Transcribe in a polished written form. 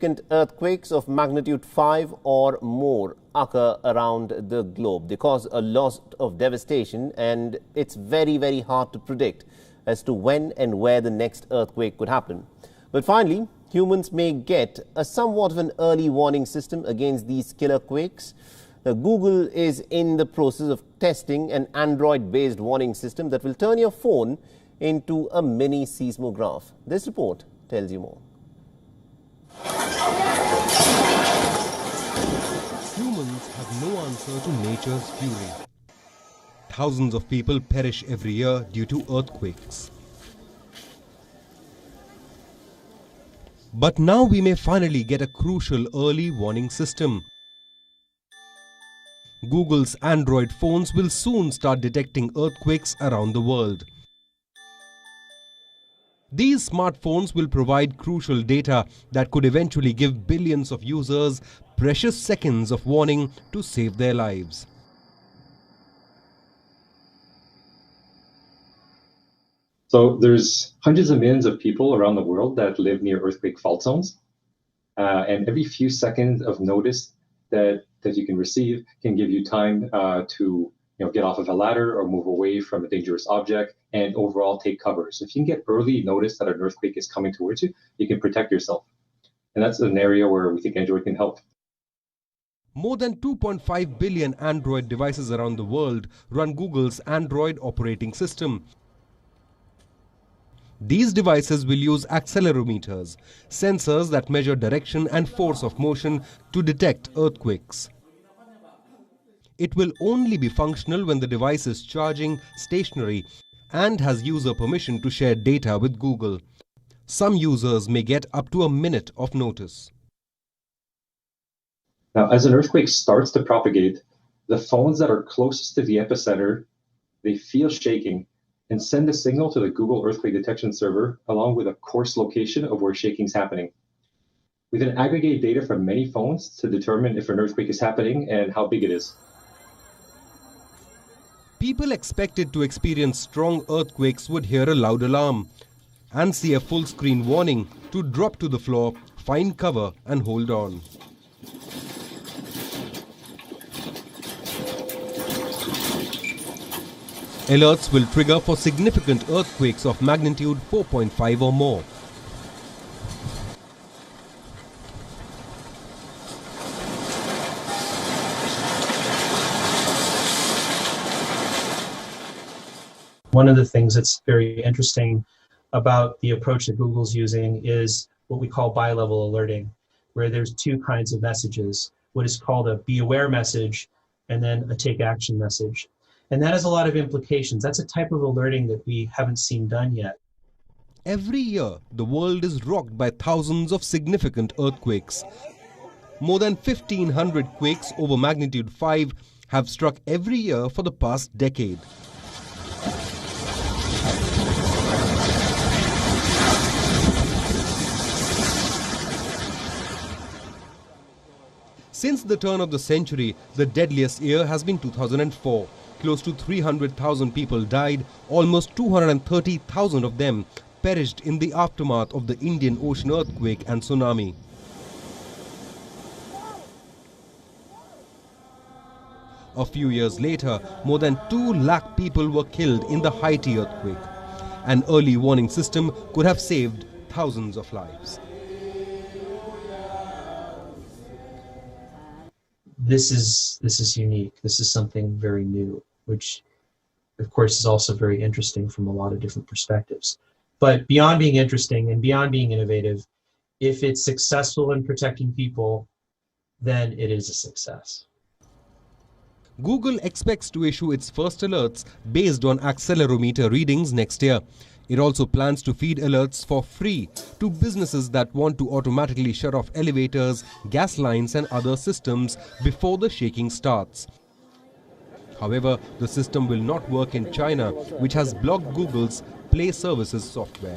significant earthquakes of magnitude 5 or more occur around the globe. They cause a lot of devastation, and it's very, very hard to predict as to when and where the next earthquake could happen. But finally, humans may get a somewhat of an early warning system against these killer quakes. Google is in the process of testing an Android-based warning system that will turn your phone into a mini seismograph. This report tells you more. Humans have no answer to nature's fury. Thousands of people perish every year due to earthquakes. But now we may finally get a crucial early warning system. Google's Android phones will soon start detecting earthquakes around the world. These smartphones will provide crucial data that could eventually give billions of users precious seconds of warning to save their lives. So there's hundreds of millions of people around the world that live near earthquake fault zones. And every few seconds of notice that you can receive can give you time to get off of a ladder or move away from a dangerous object and overall take cover. So if you can get early notice that an earthquake is coming towards you, you can protect yourself. And that's an area where we think Android can help. More than 2.5 billion Android devices around the world run Google's Android operating system. These devices will use accelerometers, sensors that measure direction and force of motion to detect earthquakes. It will only be functional when the device is charging, stationary, and has user permission to share data with Google. Some users may get up to a minute of notice. Now, as an earthquake starts to propagate, the phones that are closest to the epicenter, they feel shaking and send a signal to the Google Earthquake Detection Server along with a coarse location of where shaking is happening. We then aggregate data from many phones to determine if an earthquake is happening and how big it is. People expected to experience strong earthquakes would hear a loud alarm and see a full-screen warning to drop to the floor, find cover and hold on. Alerts will trigger for significant earthquakes of magnitude 4.5 or more. One of the things that's very interesting about the approach that Google's using is what we call bi-level alerting, where there's two kinds of messages, what is called a be aware message and then a take action message. And that has a lot of implications. That's a type of alerting that we haven't seen done yet. Every year, the world is rocked by thousands of significant earthquakes. More than 1,500 quakes over magnitude 5 have struck every year for the past decade. Since the turn of the century, the deadliest year has been 2004. Close to 300,000 people died, almost 230,000 of them perished in the aftermath of the Indian Ocean earthquake and tsunami. A few years later, more than 2 lakh people were killed in the Haiti earthquake. An early warning system could have saved thousands of lives. This is unique. This is something very new, which of course is also very interesting from a lot of different perspectives. But beyond being interesting and beyond being innovative, if it's successful in protecting people, then it is a success. Google expects to issue its first alerts based on accelerometer readings next year. It also plans to feed alerts for free to businesses that want to automatically shut off elevators, gas lines and other systems before the shaking starts. However, the system will not work in China, which has blocked Google's Play Services software.